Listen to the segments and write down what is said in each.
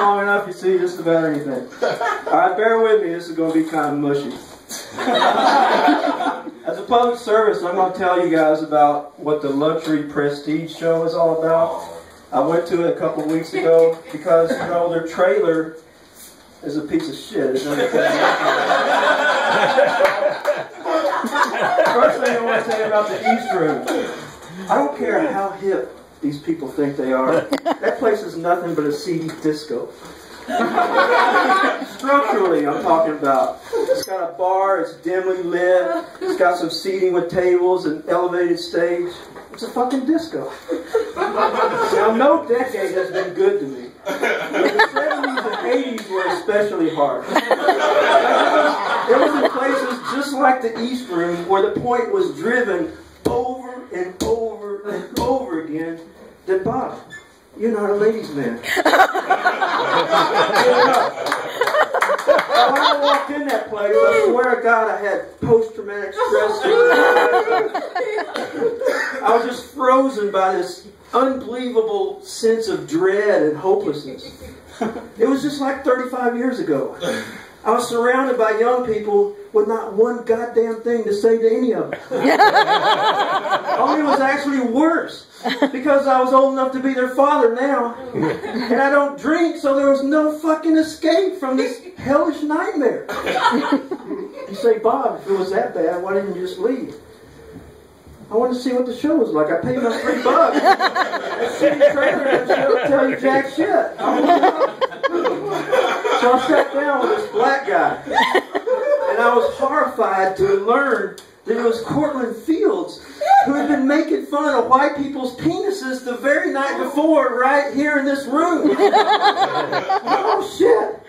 long enough, you see just about anything. Alright, bear with me, this is going to be kind of mushy. As a public service, I'm going to tell you guys about what the Luxury Prestige show is all about. I went to it a couple of weeks ago because, you know, their trailer is a piece of shit. It's First thing I want to say about the East Room. I don't care how hip these people think they are. That place is nothing but a seedy disco. Structurally, I'm talking about. It's got a bar, it's dimly lit, it's got some seating with tables, an elevated stage. It's a fucking disco. Now, no decade has been good to me. But the 70s and 80s were especially hard. It was in places just like the East Room where the point was driven over and over and over again that Bob, you're not a ladies' man. When I walked in that place, I swear to God, I had post-traumatic stress syndrome. I was just frozen by this unbelievable sense of dread and hopelessness. It was just like 35 years ago. I was surrounded by young people with not one goddamn thing to say to any of them. Only it was actually worse, because I was old enough to be their father now, and I don't drink, so there was no fucking escape from this hellish nightmare. You say, Bob, if it was that bad, why didn't you just leave? I wanted to see what the show was like. I paid my $3. That shitty trailer doesn't tell you jack shit. So I sat down with this black guy, and I was horrified to learn that it was Cortland Fields who had been making fun of white people's penises the very night before right here in this room. Oh shit.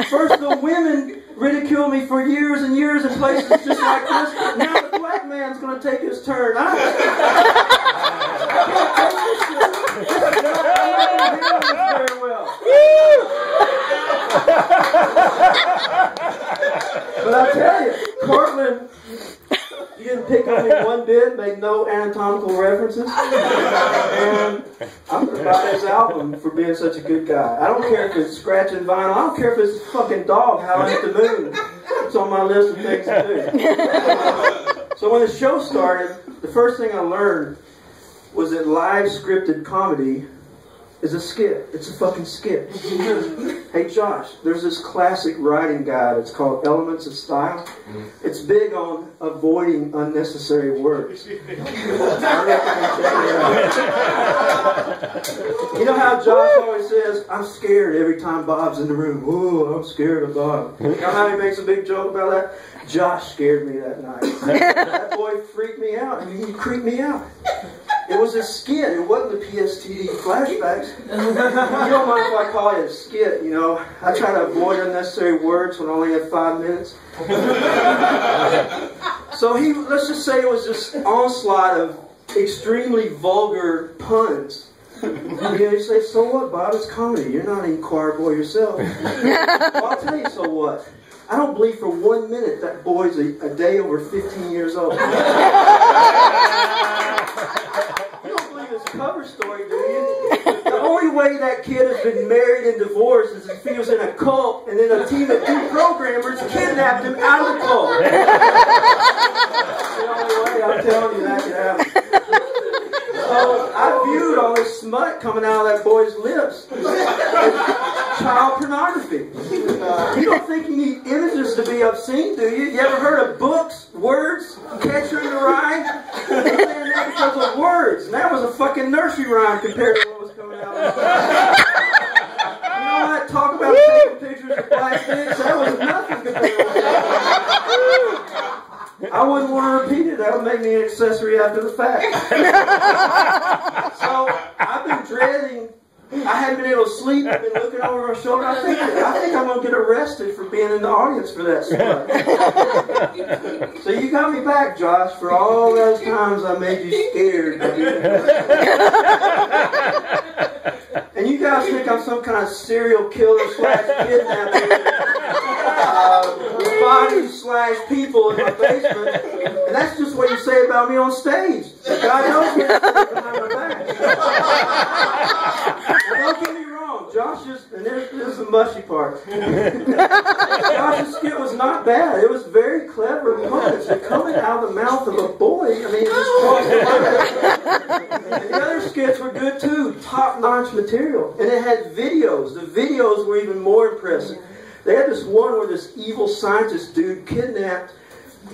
First the women ridiculed me for years and years in places just like this. Now the black man's going to take his turn. I can't take this shit. Very well. But I tell you, Cortland, you didn't pick on me one bit, made no anatomical references. And I'm going to buy his album for being such a good guy. I don't care if it's scratching vinyl. I don't care if it's a fucking dog howling at the moon. It's on my list of things to do. So when the show started, the first thing I learned was that live scripted comedy is a skit. It's a fucking skit. Hey Josh, there's this classic writing guide. It's called Elements of Style. It's big on avoiding unnecessary words. You know how Josh always says, I'm scared every time Bob's in the room. Ooh, I'm scared of Bob. You know how he makes a big joke about that? Josh scared me that night. That boy freaked me out. I mean, he creeped me out. It was a skit. It wasn't the PSTD flashbacks. You don't mind if I call it a skit, you know. I try to avoid unnecessary words when I only have 5 minutes. So let's just say it was this onslaught of extremely vulgar puns. You know, you say, so what, Bob? It's comedy. You're not any choir boy yourself. Well, I'll tell you, so what? I don't believe for 1 minute that boy's a day over 15 years old. You don't believe his cover story, do you? The only way that kid has been married and divorced is if he was in a cult and then a team of 2 programmers kidnapped him out of the cult. That's the only way, I'm telling you, that could happen. So I viewed all this smut coming out of that boy's lips. Child pornography. You don't think you need images to be obscene, do you? You ever heard of books, words, Catcher in the Rye? They're saying that because of words. And that was a fucking nursery rhyme compared to what was coming out of his mouth. You know what? Talk about taking pictures of black dicks. That was nothing compared to that. I wouldn't want to repeat it. That would make me an accessory after the fact. So I've been dreading. I hadn't been able to sleep. I've been looking over my shoulder. I think I'm going to get arrested for being in the audience for that stuff. So you got me back, Josh, for all those times I made you scared. And you guys think I'm some kind of serial killer / kidnapper, body/people in my basement. And that's just what you say about me on stage. God knows me behind my back. Well, don't get me wrong. Josh Josh's, and there's the mushy part. Josh's skit was not bad. It was very clever puns. They're coming out of the mouth of a boy. I mean, it just crossed the line. And the other skits were good too. Top-notch material. And it had videos. The videos were even more impressive. They had this one where this evil scientist dude kidnapped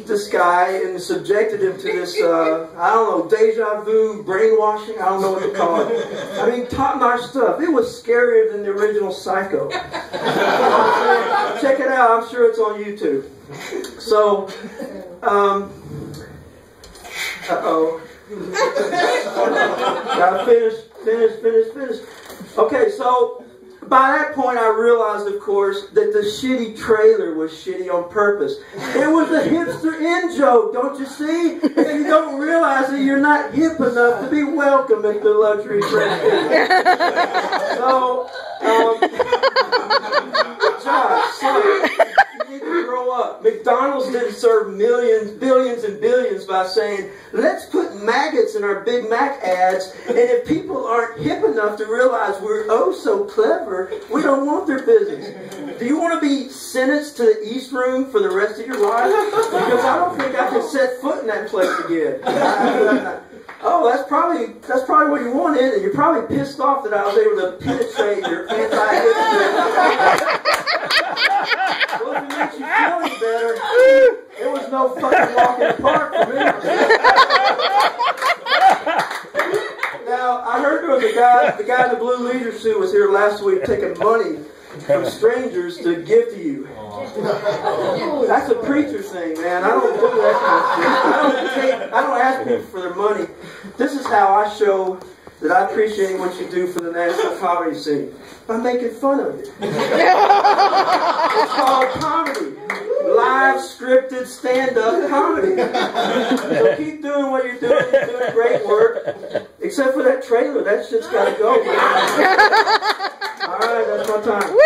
this guy and subjected him to this, I don't know, deja vu, brainwashing, I don't know what to call it. I mean, top-notch stuff. It was scarier than the original Psycho. Check it out. I'm sure it's on YouTube. So, uh-oh. Gotta finish. Okay, so by that point I realized, of course, that the shitty trailer was shitty on purpose. It was a hipster in-joke, don't you see? If you don't realize it, you're not hip enough to be welcome at the luxury brand. So, Josh, sorry. You need to grow up. McDonald's didn't serve millions, billions, and billions by saying, let's put maggots in our Big Mac ads, and if people aren't hip enough to realize we're oh so clever, we don't want their business. Do you want to be sentenced to the East Room for the rest of your life? Because I don't think I can set foot in that place again. Oh, that's probably what you wanted, and you're probably pissed off that I was able to penetrate your anti-hipster. Well, if it makes you feel any better, it was no fucking walk in the park for me. Now, I heard there was the guy in the blue leisure suit was here last week taking money from strangers to give to you. That's a preacher thing, man. I don't do that kind of shit. I don't ask people for their money. This is how I show that I appreciate what you do for the national comedy scene. By making fun of it. It's called comedy. Live, scripted, stand-up comedy. So keep doing what you're doing. You're doing great work. Except for that trailer. That shit's got to go. All right, that's my time.